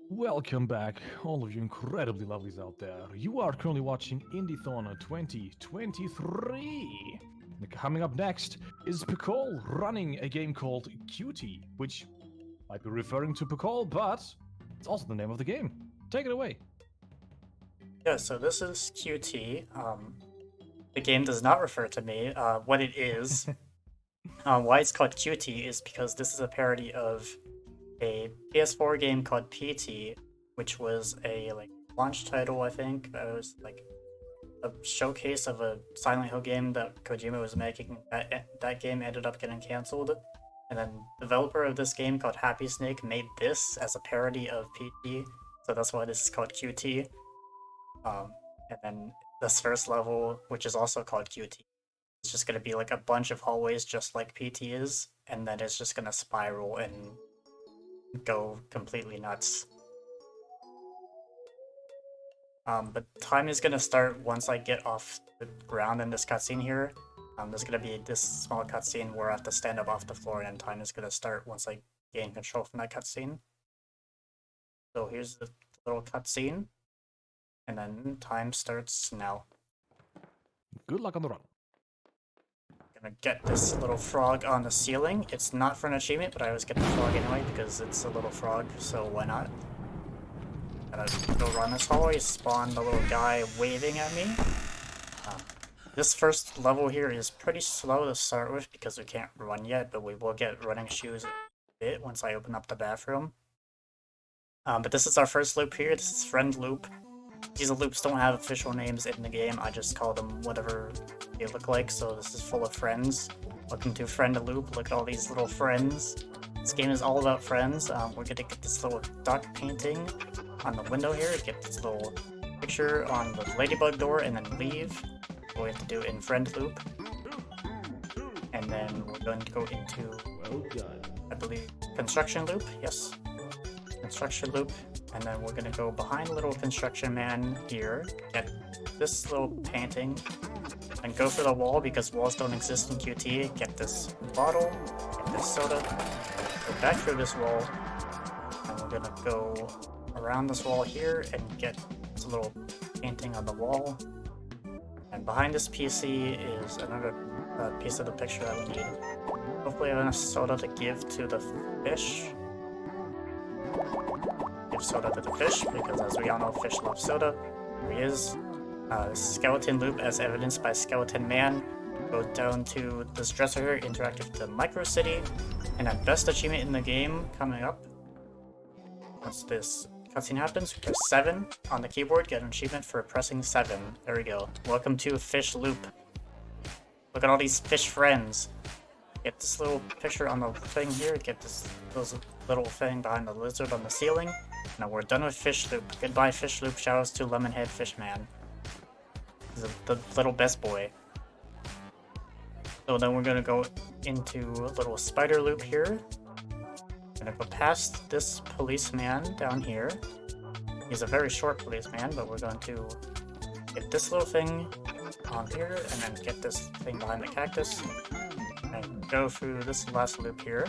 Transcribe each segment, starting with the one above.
Welcome back, all of you incredibly lovelies out there. You are currently watching Indiethon 2023. Coming up next is Pcol running a game called Cutie, which might be referring to Pcol, but it's also the name of the game. Take it away. Yeah, so this is QT. The game does not refer to me. What it is, why it's called QT is because this is a parody of a PS4 game called PT, which was a launch title, I think. It was like a showcase of a Silent Hill game that Kojima was making. That game ended up getting canceled, and then the developer of this game called Happy Snake made this as a parody of PT. So that's why this is called QT. And then this first level, which is also called QT, it's just going to be like a bunch of hallways just like PT is, and then it's just going to spiral and go completely nuts. But time is going to start once I get off the ground in this cutscene here. There's going to be this small cutscene where I have to stand up off the floor, and time is going to start once I gain control from that cutscene. So here's the little cutscene. And then time starts now. Good luck on the run. Gonna get this little frog on the ceiling. It's not for an achievement, but I always get the frog anyway because it's a little frog, so why not? Gonna go run this hallway, spawn the little guy waving at me. This first level here is pretty slow to start with because we can't run yet, but we will get running shoes a bit once I open up the bathroom. But this is our first loop here. This is friend loop. These loops don't have official names in the game, I just call them whatever they look like, so this is full of friends. Welcome to Friend Loop, look at all these little friends. This game is all about friends. We're gonna get this little duck painting on the window here, get this little picture on the ladybug door, and then leave. What we have to do in Friend Loop. And then we're going to go into, I believe, Construction Loop, yes. Construction Loop. And then we're gonna go behind little construction man here, get this little painting, and go for the wall because walls don't exist in QT. Get this bottle, get this soda, go back through this wall, and we're gonna go around this wall here and get this little painting on the wall. And behind this PC is another piece of the picture that we need. Hopefully I have enough soda to give to the fish. Give soda to the fish, because as we all know, fish love soda. Here he is. Skeleton loop, as evidenced by Skeleton Man. Go down to this dresser here, interact with the Micro City, and then best achievement in the game coming up. Once this cutscene happens, we press 7 on the keyboard, get an achievement for pressing 7. There we go. Welcome to Fish Loop. Look at all these fish friends. Get this little picture on the thing here, get this little thing behind the lizard on the ceiling. Now we're done with Fish Loop. Goodbye, Fish Loop. Shoutouts to Lemonhead Fishman. He's the little best boy. So then we're gonna go into a little spider loop here. Gonna go past this policeman down here. He's a very short policeman, but we're going to get this little thing on here, and then get this thing behind the cactus. And go through this last loop here.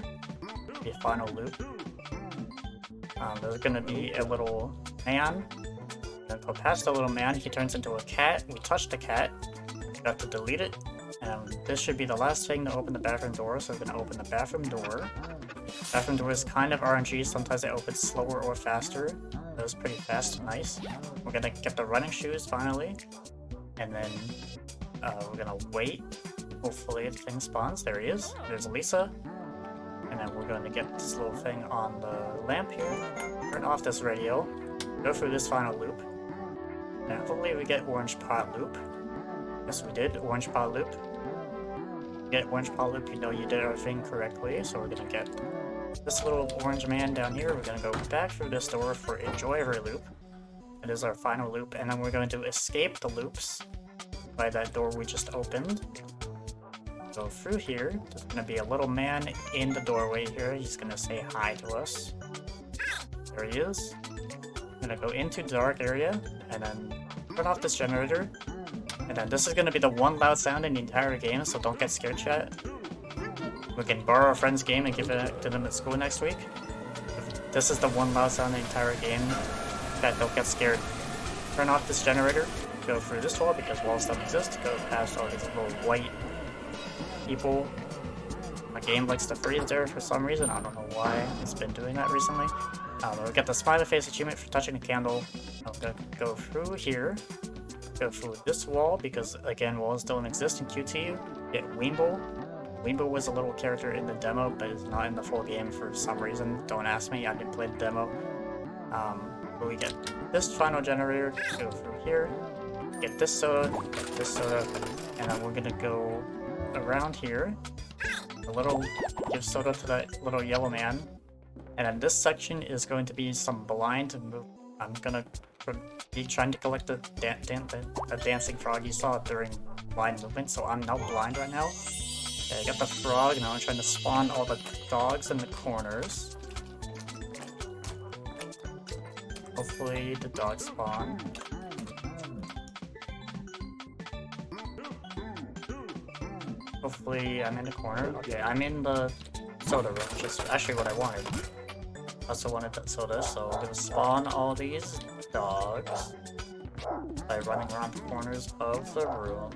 The final loop. There's gonna be a little man. Gonna go past the little man, he turns into a cat. We touched the cat. We have to delete it. And this should be the last thing to open the bathroom door, so we're gonna open the bathroom door. Bathroom door is kind of RNG, sometimes it opens slower or faster. That was pretty fast, nice. We're gonna get the running shoes finally. And then we're gonna wait. Hopefully the thing spawns. There he is. There's Lisa. And then we're going to get this little thing on the lamp here. Turn off this radio. Go through this final loop. And hopefully we get Orange Pot Loop. Yes, we did. Orange Pot Loop. Get Orange Pot Loop, you know you did everything correctly. So we're going to get this little orange man down here. We're going to go back through this door for Enjoy Every Loop. It is our final loop. And then we're going to escape the loops by that door we just opened. Go through here. There's gonna be a little man in the doorway here. He's gonna say hi to us. There he is. I'm gonna go into the dark area and then turn off this generator. And then this is gonna be the one loud sound in the entire game, so don't get scared, chat. We can borrow a friend's game and give it to them at school next week. this is the one loud sound in the entire game. That don't get scared. Turn off this generator. Go through this wall because walls don't exist. Go past all these little white people. My game likes to freeze there for some reason. I don't know why it's been doing that recently. We get the smiley face achievement for touching a candle. I'm gonna go through here. Go through this wall because again walls don't exist in QT. Get Weemble. Weemble was a little character in the demo, but is not in the full game for some reason. Don't ask me, I didn't play the demo. But we get this final generator. Go through here. Get this soda, and then we're gonna go around here. Give soda to that little yellow man. And then this section is going to be some blind move. I'm gonna be trying to collect the dancing frog you saw during blind movement, so I'm now blind right now. Okay, I got the frog, now I'm trying to spawn all the dogs in the corners. Hopefully the dogs spawn. Hopefully I'm in the corner. Okay, I'm in the soda room, which is actually what I wanted. I also wanted that soda, so I'm gonna spawn all these dogs by running around the corners of the room.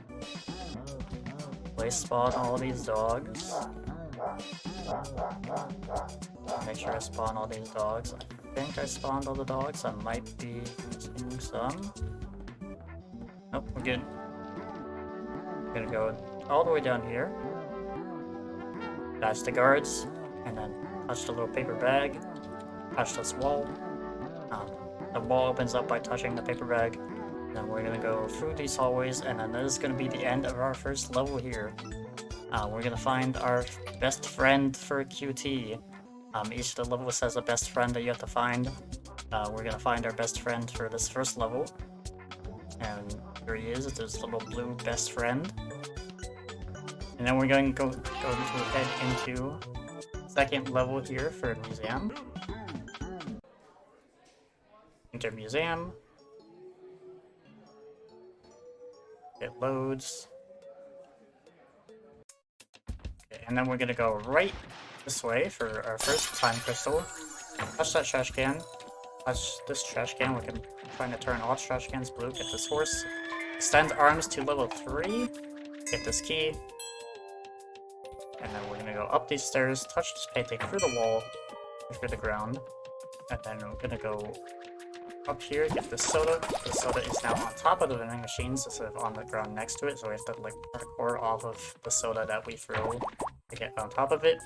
Place spawn all these dogs. Make sure I spawn all these dogs. I think I spawned all the dogs. I might be missing some. Nope, we're good. I'm gonna go all the way down here. Touch the guards, and then touch the little paper bag. Touch this wall. The wall opens up by touching the paper bag. Then we're gonna go through these hallways, and then this is gonna be the end of our first level here. We're gonna find our best friend for QT. Each of the levels says a best friend that you have to find. We're gonna find our best friend for this first level. And here he is, this little blue best friend. And then we're going to head into second level here for museum. Enter museum. It loads. Okay, and then we're gonna go right this way for our first time crystal. Touch that trash can. Touch this trash can. We're trying to turn all trash cans blue. Get this horse. Extend arms to level 3. Get this key. And then we're gonna go up these stairs, touch this painting through the wall, through the ground. And then we're gonna go up here, get the soda. The soda is now on top of the vending machines instead of on the ground next to it, so we have to like parkour off of the soda that we throw to get on top of it.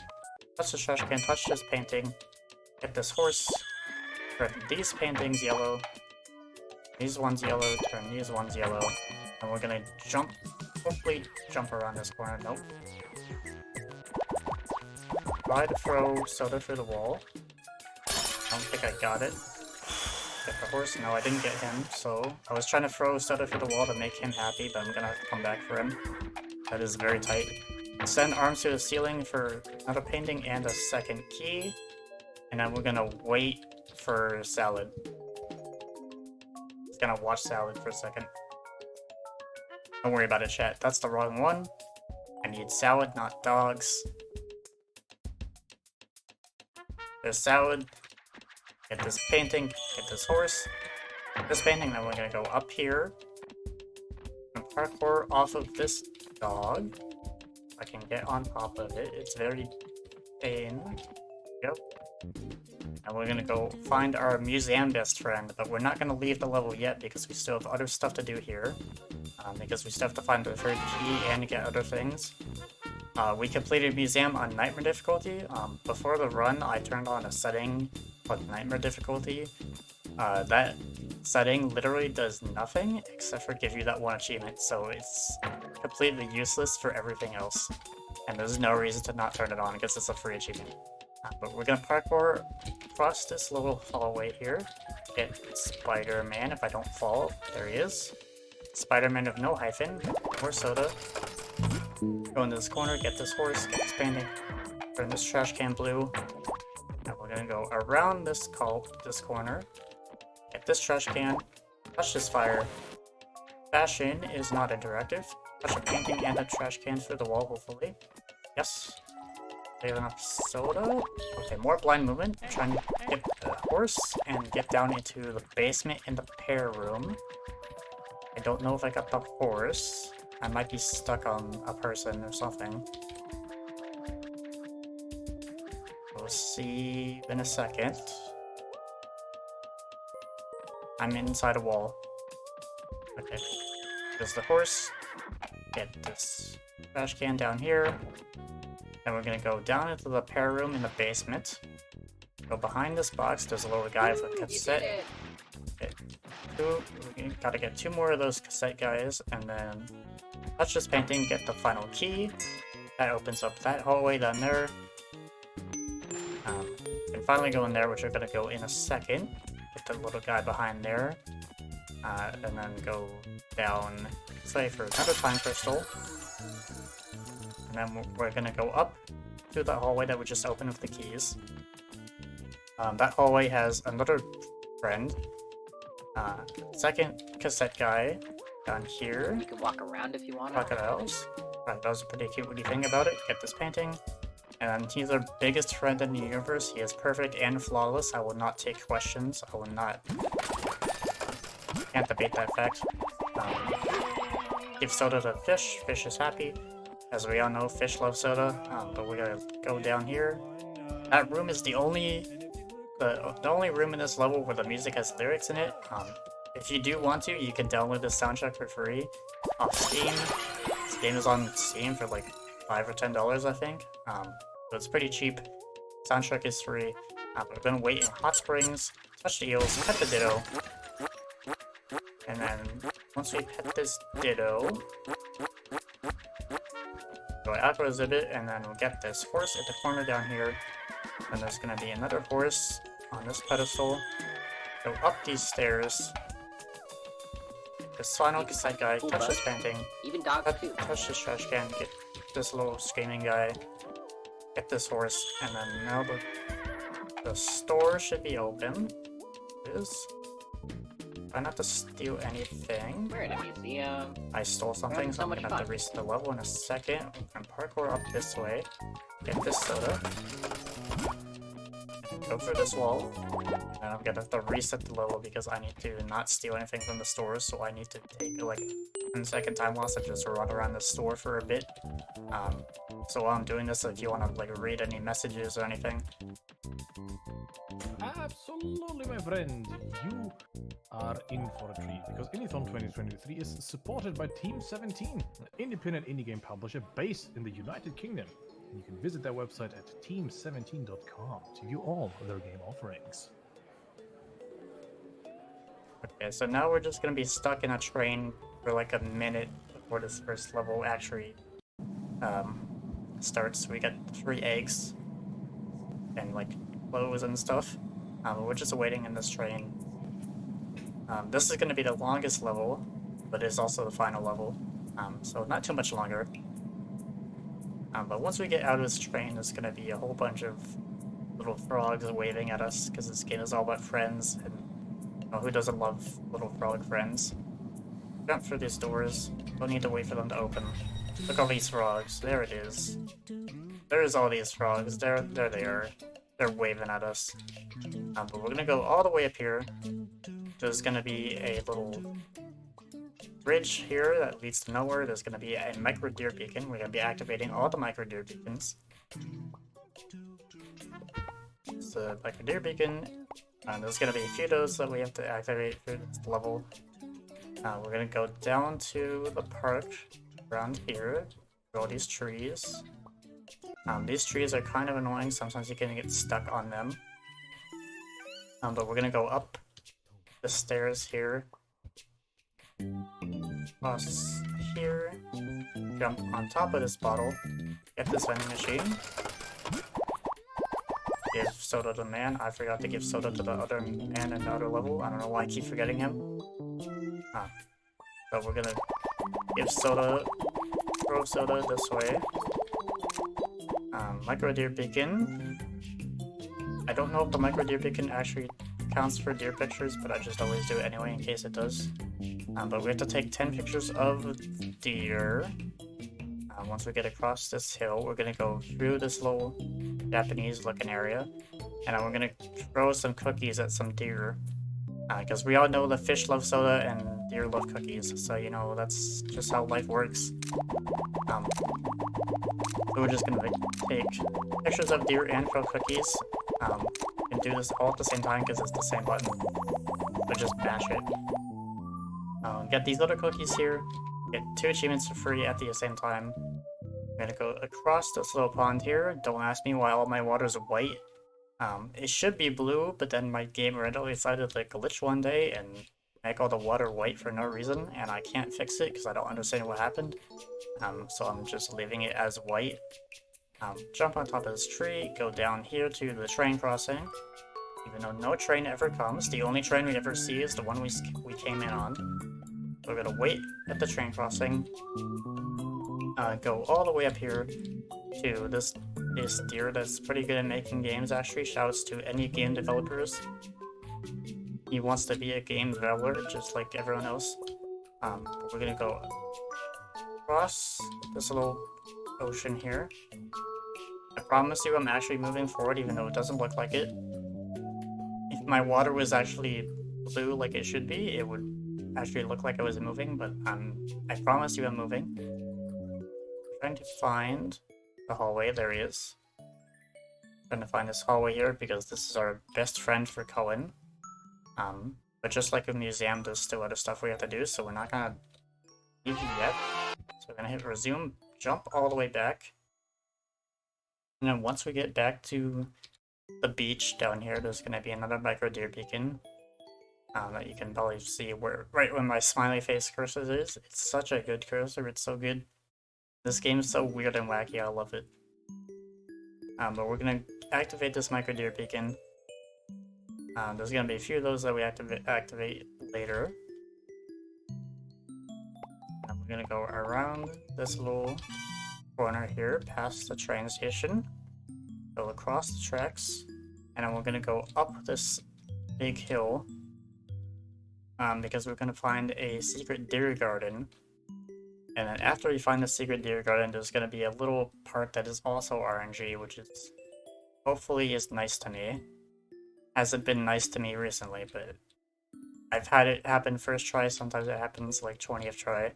Touch the trash can, touch this painting, get this horse, turn these paintings yellow, these ones yellow, turn these ones yellow, and we're gonna jump, hopefully jump around this corner. Nope. Try to throw soda through the wall. I don't think I got it. Get the horse. No, I didn't get him, so I was trying to throw soda through the wall to make him happy, but I'm gonna have to come back for him. That is very tight. Send arms to the ceiling for another painting and a second key. And then we're gonna wait for salad. Just gonna watch salad for a second. Don't worry about it, chat. That's the wrong one. I need salad, not dogs. There's salad. Get this painting, get this horse. This painting, then we're gonna go up here. And parkour off of this dog. I can get on top of it. It's very thin. Yep. And we're gonna go find our museum best friend, but we're not gonna leave the level yet because we still have other stuff to do here. Because we still have to find the third key and get other things. We completed museum on nightmare difficulty. Before the run, I turned on a setting called nightmare difficulty. That setting literally does nothing except for give you that one achievement, so it's completely useless for everything else. And there's no reason to not turn it on because it's a free achievement. But we're gonna parkour across this little hallway here. Get Spider-Man if I don't fall. There he is. Spider-Man of no hyphen. More soda. Go into this corner, get this horse, get this painting. Turn this trash can blue. And we're gonna go around this corner. Get this trash can. Touch this fire. Fashion is not interactive. Touch a painting and a trash can through the wall, hopefully. Yes. We have enough soda. Okay, more blind movement. Trying to get the horse and get down into the basement in the pair room. I don't know if I got the horse. I might be stuck on a person or something. We'll see in a second. I'm inside a wall. Okay. There's the horse. Get this trash can down here. Then we're gonna go down into the pair room in the basement. Go behind this box. There's a little guy with a cassette. We gotta get 2 more of those cassette guys, and then touch this painting, get the final key. That opens up that hallway down there. And finally go in there, which we're gonna go in a second. Get the little guy behind there. And then go down, say, for another time crystal. And then we're gonna go up to the hallway that we just opened with the keys. That hallway has another friend. Second cassette guy down here. You can walk around if you want. Crocodiles. Right, that was a pretty cute thing about it. Get this painting. And he's our biggest friend in the universe. He is perfect and flawless. I will not take questions. I will not... Can't debate that fact. Give soda to fish. Fish is happy. As we all know, fish love soda. But we gotta go down here. That room is the only room in this level where the music has lyrics in it. If you do want to, you can download the soundtrack for free off Steam. This game is on Steam for like $5 or $10, I think. So it's pretty cheap. Soundtrack is free. We're gonna wait in hot springs, touch the eels, pet the ditto. And then once we pet this ditto, go aqua exhibit, and then we'll get this horse at the corner down here. And there's gonna be another horse on this pedestal. Go up these stairs. This final cassette guy, touch this painting. Even dogs too. Touch this trash can, get this little screaming guy. Get this horse, and then now the store should be open. It is. Try not to steal anything. We're in a museum. I stole something, so I'm gonna have to reset the level in a second. And parkour up this way. Get this soda. Go through this wall. And I'm gonna have to reset the level because I need to not steal anything from the store, so I need to take like 10-second time loss and just run around the store for a bit. So while I'm doing this, if you want to like read any messages or anything. Absolutely, my friend. You are in for a treat because Indiethon 2023 is supported by Team 17, an independent indie game publisher based in the United Kingdom. And you can visit their website at team17.com to view all of their game offerings. Okay, so now we're just gonna be stuck in a train for like a minute before this first level actually starts. We got 3 eggs and like clothes and stuff. We're just waiting in this train. This is gonna be the longest level, but it's also the final level. So not too much longer. But once we get out of this train, there's gonna be a whole bunch of little frogs waving at us because this game is all about friends, and you know, who doesn't love little frog friends? Jump through these doors. Don't need to wait for them to open. Look at all these frogs. There it is. There's all these frogs. There they are. They're waving at us. But we're gonna go all the way up here. There's gonna be a little bridge here that leads to nowhere. There's gonna be a micro deer beacon. We're gonna be activating all the micro deer beacons. It's a micro deer beacon. There's gonna be a few of those that we have to activate for this level. We're gonna go down to the park around here. All these trees. These trees are kind of annoying. Sometimes you can get stuck on them. But we're gonna go up the stairs here. Cross here. Jump on top of this bottle. Get this vending machine. Give soda to the man. I forgot to give soda to the other man in the other level. I don't know why I keep forgetting him. But we're gonna give soda, throw soda this way. Micro deer beacon. I don't know if the micro deer beacon actually counts for deer pictures, but I just always do it anyway in case it does. But we have to take 10 pictures of deer. once we get across this hill, we're gonna go through this little Japanese-looking area, and then we're gonna throw some cookies at some deer. Because we all know the fish love soda and deer love cookies, so you know, that's just how life works. So we're just gonna take pictures of deer and throw cookies, and do this all at the same time because it's the same button. So just bash it. Get these little cookies here, get 2 achievements for free at the same time. I'm gonna go across this little pond here. Don't ask me why all my water's white. It should be blue, but then my game randomly decided to glitch one day and make all the water white for no reason, and I can't fix it because I don't understand what happened. So I'm just leaving it as white. Jump on top of this tree, go down here to the train crossing. Even though no train ever comes, the only train we ever see is the one we came in on. So we're gonna wait at the train crossing, go all the way up here to this deer that's pretty good at making games, actually. Shouts to any game developers. He wants to be a game developer, just like everyone else. We're gonna go across this little ocean here. I promise you I'm actually moving forward, even though it doesn't look like it. If my water was actually blue like it should be, it would actually look like I was moving, but I promise you I'm moving. I'm trying to find the hallway. There he is. Trying to find this hallway here because this is our best friend for Cullen. But just like a museum, there's still other stuff we have to do, so we're not gonna leave yet. So we're gonna hit resume, jump all the way back. And then once we get back to the beach down here, there's gonna be another micro deer beacon. That you can probably see where right when my smiley face cursor is. It's such a good cursor, it's so good. This game is so weird and wacky, I love it. But we're gonna activate this micro deer beacon. There's gonna be a few of those that we activate later. And we're gonna go around this little corner here, past the train station, go across the tracks, and then we're gonna go up this big hill. Because we're gonna find a secret deer garden. And then after we find the secret deer garden, there's gonna be a little part that is also RNG, which is hopefully is nice to me. Hasn't been nice to me recently, but I've had it happen first try, sometimes it happens like 20th try.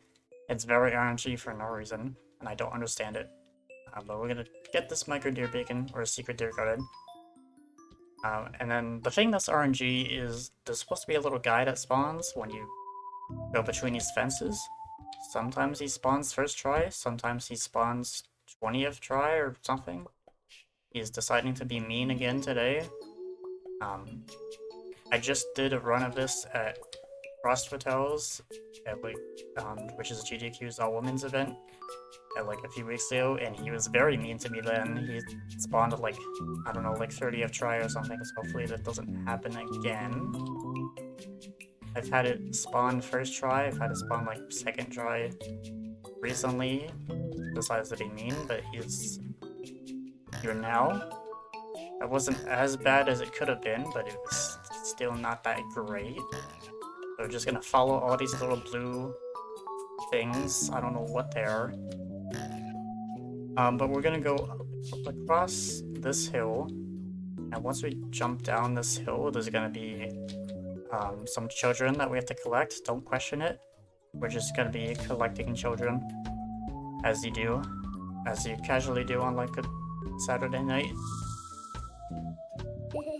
It's very RNG for no reason, and I don't understand it. But we're gonna get this micro deer beacon, or a secret deer garden. And then the thing that's RNG is there's supposed to be a little guy that spawns when you go between these fences. Sometimes he spawns first try, sometimes he spawns 20th try or something. He's deciding to be mean again today. I just did a run of this at Frost Hotels, which is GDQ's all-women's event, like a few weeks ago, and he was very mean to me then. He spawned at like, I don't know, like 30th try or something, so hopefully that doesn't happen again. I've had it spawn first try, I've had it spawn like second try recently. Decides to be mean, but he's here now. That wasn't as bad as it could have been, but it was still not that great. So we're just gonna follow all these little blue things. I don't know what they are. But we're gonna go across this hill, and once we jump down this hill, there's gonna be some children that we have to collect. Don't question it. We're just gonna be collecting children, as you casually do on like a Saturday night.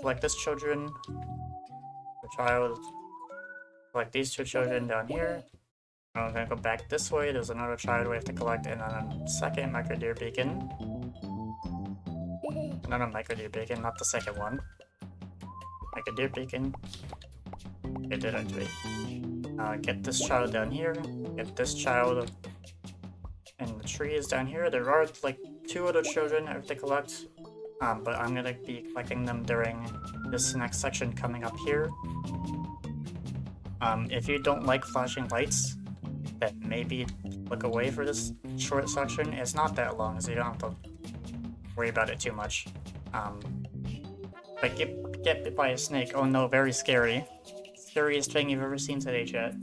Collect this children, the child, collect these 2 children down here. I'm gonna go back this way, there's another child we have to collect, and then a second micro deer beacon. Another micro deer beacon, not the second one. Micro deer beacon. It did actually. Get this child down here, get this child in the trees down here. There are like 2 other children I have to collect, but I'm gonna be collecting them during this next section coming up here. If you don't like flashing lights, then maybe look away for this short section. It's not that long, so you don't have to worry about it too much. But get bit by a snake. Oh no, very scary. Scariest thing you've ever seen today, chat.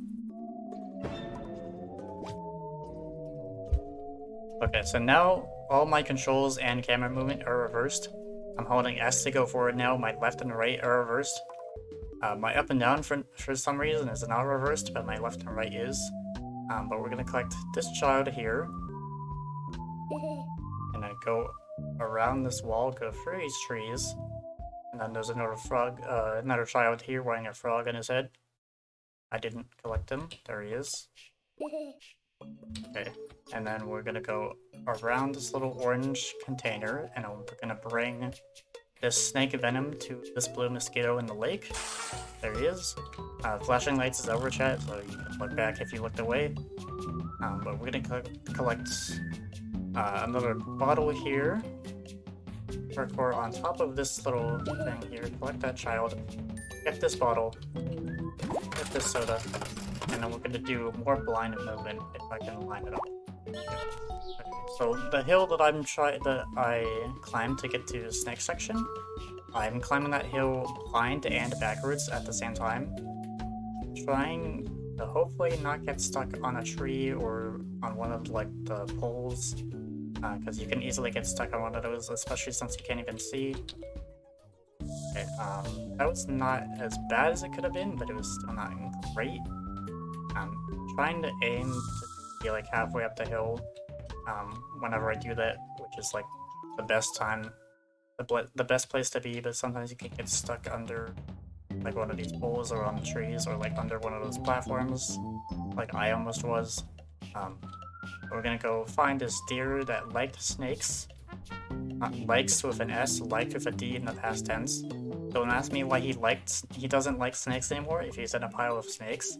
Okay, so now all my controls and camera movement are reversed. I'm holding S to go forward now. My left and right are reversed. My up and down for some reason is not reversed, but my left and right is. But we're gonna collect this child here. And I go around this wall, go through these trees. And then there's another frog, another child here wearing a frog on his head. I didn't collect him. There he is. Okay, and then we're gonna go around this little orange container, and I'm gonna bring this snake venom to this blue mosquito in the lake. There he is. Flashing lights is over, chat, so you can look back if you looked away. But we're gonna collect another bottle here. Parkour on top of this little thing here. Collect that child. Get this bottle. Get this soda. And then we're gonna do more blind movement if I can line it up. Okay. So the hill that I climbed to get to this next section, I'm climbing that hill blind and backwards at the same time, trying to hopefully not get stuck on a tree or on one of like the poles, because you can easily get stuck on one of those, especially since you can't even see. Okay, that was not as bad as it could have been, but it was still not great. I'm trying to aim to be like halfway up the hill whenever I do that, which is like the best time, the best place to be, but sometimes you can get stuck under like one of these poles or on the trees or like under one of those platforms, like I almost was. We're gonna go find this deer that liked snakes. Likes with an S, liked with a D in the past tense. Don't ask me why he doesn't like snakes anymore if he's in a pile of snakes.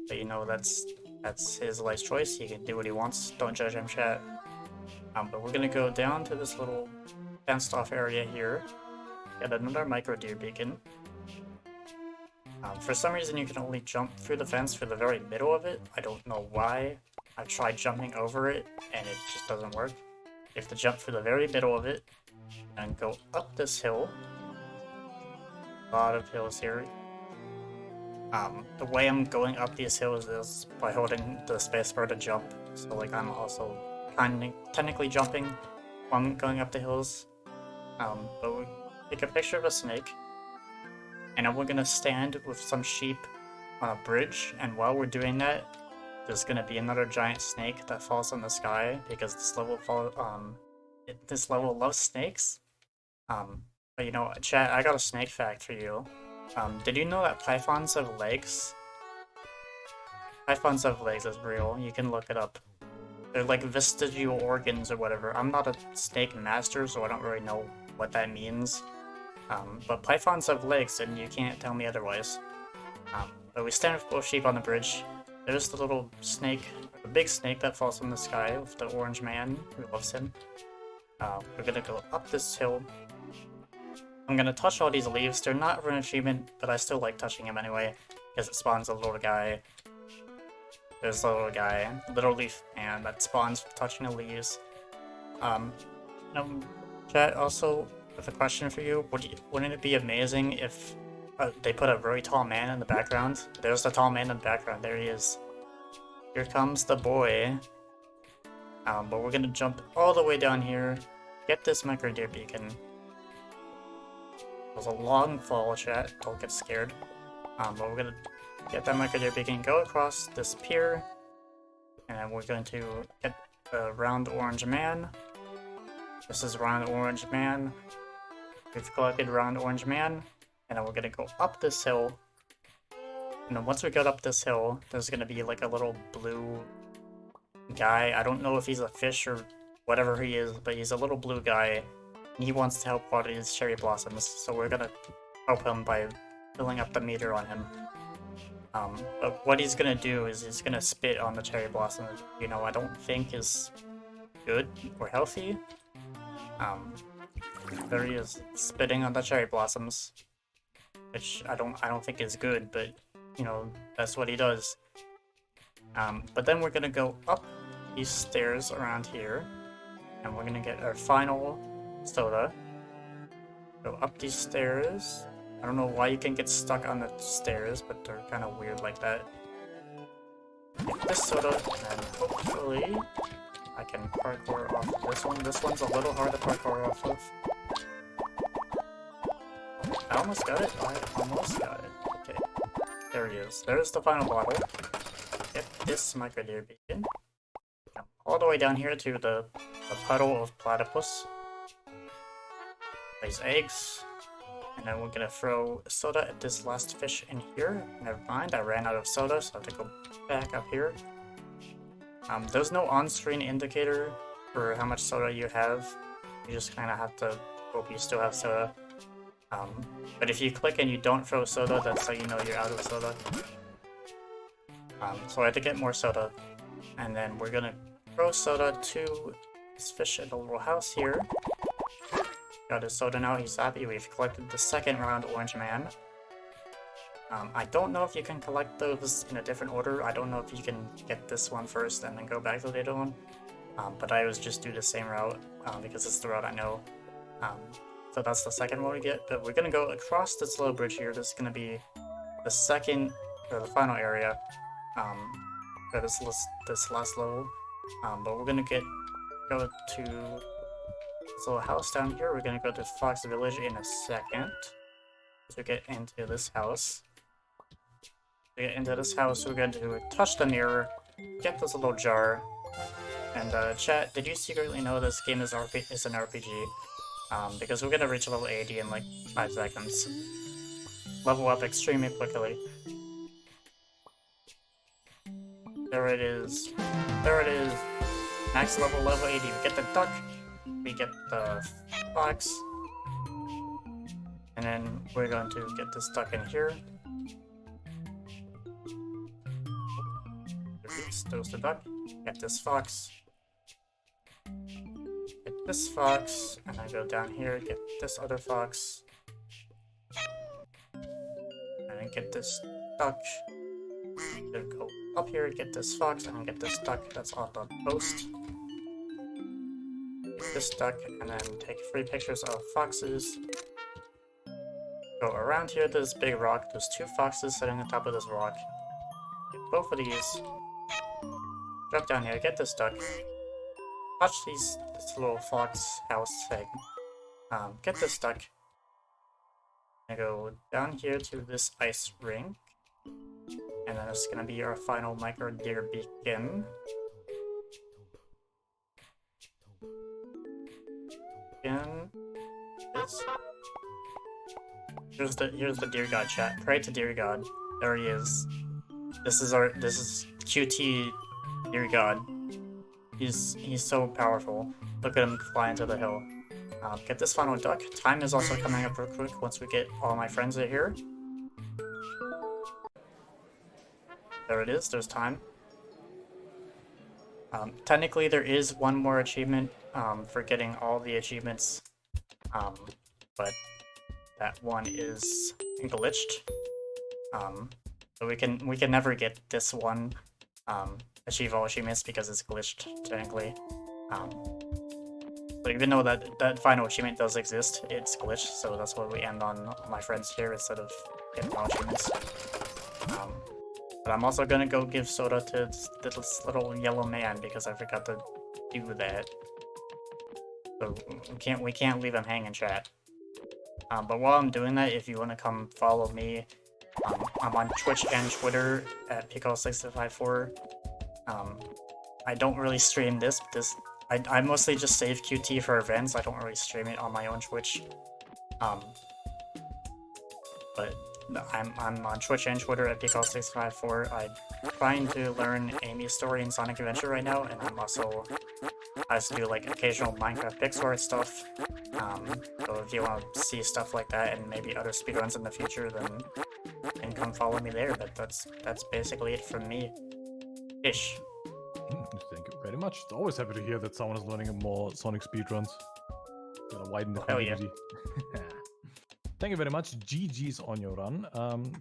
But you know, that's his life choice. He can do what he wants. Don't judge him, chat. But we're gonna go down to this little fenced off area here. Get another micro deer beacon. For some reason you can only jump through the fence for the very middle of it. I don't know why. I've tried jumping over it and it just doesn't work. You have to jump through the very middle of it and go up this hill. A lot of hills here. The way I'm going up these hills is by holding the spacebar to jump. So like I'm also technically jumping while I'm going up the hills. But we take a picture of a snake. And then we're gonna stand with some sheep on a bridge, and while we're doing that, there's gonna be another giant snake that falls from the sky because this level loves snakes. But you know, chat, I got a snake fact for you. Did you know that pythons have legs? Pythons have legs is real. You can look it up. They're like vestigial organs or whatever. I'm not a snake master, so I don't really know what that means. But pythons have legs, and you can't tell me otherwise. But we stand with both sheep on the bridge. There's the little snake, the big snake that falls from the sky with the orange man who loves him. We're gonna go up this hill. I'm gonna touch all these leaves. They're not for an achievement, but I still like touching them anyway, because it spawns a little guy. There's a little guy, little leaf man that spawns from touching the leaves. Chat, also, with a question for you, wouldn't it be amazing if they put a very tall man in the background? There's the tall man in the background, there he is. Here comes the boy. But we're gonna jump all the way down here, get this micro deer beacon. It was a long fall, chat, don't get scared. But we're gonna get that micro deer beacon, go across this pier, and we're going to get the round orange man. This is round orange man. We've collected round orange man, and then we're gonna go up this hill. And then once we get up this hill, there's gonna be like a little blue guy. I don't know if he's a fish or whatever he is, but he's a little blue guy. And he wants to help water these cherry blossoms, so we're gonna help him by filling up the meter on him. But what he's gonna do is he's gonna spit on the cherry blossom. You know, I don't think is good or healthy. There he is, spitting on the cherry blossoms, which I don't think is good, but you know, that's what he does. But then we're gonna go up these stairs around here, and we're gonna get our final soda. Go up these stairs. I don't know why you can get stuck on the stairs, but they're kind of weird like that. Get this soda, and then hopefully I can parkour off this one. This one's a little hard to parkour off of. I almost got it. I almost got it. Okay. There he is. There's the final bottle. Get this micro deer beacon. All the way down here to the puddle of platypus. Place eggs. And then we're gonna throw soda at this last fish in here. Never mind, I ran out of soda, so I have to go back up here. There's no on-screen indicator for how much soda you have. You just kind of have to hope you still have soda. But if you click and you don't throw soda, that's how you know you're out of soda. So I had to get more soda. And then we're gonna throw soda to this fish in the little house here. Got his soda now, he's happy. We've collected the second round Orange Man. I don't know if you can collect those in a different order. I don't know if you can get this one first and then go back to the other one. But I always just do the same route because it's the route I know. So that's the second one we get. But we're gonna go across this little bridge here. This is gonna be the second or the final area for this last level. But we're gonna go to this little house down here. We're gonna go to Fox Village in a second. To get into this house. To get into this house, we're going to touch the mirror, get this little jar, and chat, did you secretly know this game is an RPG? Because we're gonna reach level 80 in like 5 seconds. Level up extremely quickly. There it is. There it is. Max level 80. We get the duck. We get the fox. And then we're going to get this duck in here. There's the duck. Get this fox. Get this fox. And I go down here, get this other fox. And then get this duck. Then go up here, get this fox, and then get this duck that's on the post. Get this duck, and then take 3 pictures of foxes. Go around here to this big rock. There's 2 foxes sitting on top of this rock. Get both of these. Drop down here, get this duck. Touch this little fox house thing. Get this duck. And go down here to this ice rink. And then it's gonna be our final micro deer beacon. And this. Here's the deer god chat. Pray to deer god. There he is. This is QT deer god. He's so powerful. Look at him fly into the hill. Get this final duck. Time is also coming up real quick once we get all my friends in here. There it is. There's time. Technically, there is one more achievement for getting all the achievements, but that one is glitched. So we can never get this one, achieve all achievements because it's glitched technically. But even though that final achievement does exist, it's glitched. So that's why we end on my friends here instead of getting all achievements. But I'm also gonna go give soda to this little yellow man because I forgot to do that. So we can't leave him hanging, chat. But while I'm doing that, if you want to come follow me, I'm on Twitch and Twitter at Pcol654. I don't really stream this. I mostly just save QT for events. I don't really stream it on my own Twitch. But I'm on Twitch and Twitter at Pcol654. I'm trying to learn Amy's story in Sonic Adventure right now, and I also do like occasional Minecraft Pixel art stuff. So if you want to see stuff like that and maybe other speedruns in the future, then come follow me there. But that's basically it from me. Ish. Thank you very much. Always happy to hear that someone is learning more Sonic speedruns. Gotta widen the community. Yeah. Thank you very much. GG's on your run.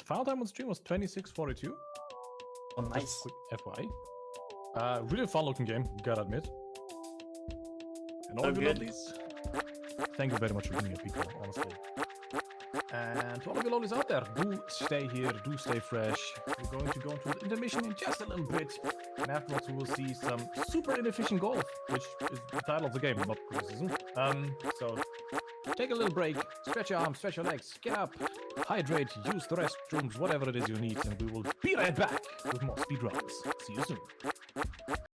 Final time on stream was 26:42. Oh, nice. Just quick FYI. Really fun looking game, gotta admit. And all So of you good. lovelies, thank you very much for being here, people, honestly. And to all of you lollies out there, do stay here, do stay fresh. We're going to go into the intermission in just a little bit. And afterwards we will see some super inefficient golf, which is the title of the game, not criticism. So take a little break, stretch your arms, stretch your legs, get up, hydrate, use the restrooms, whatever it is you need, and we will be right back with more speedruns. See you soon.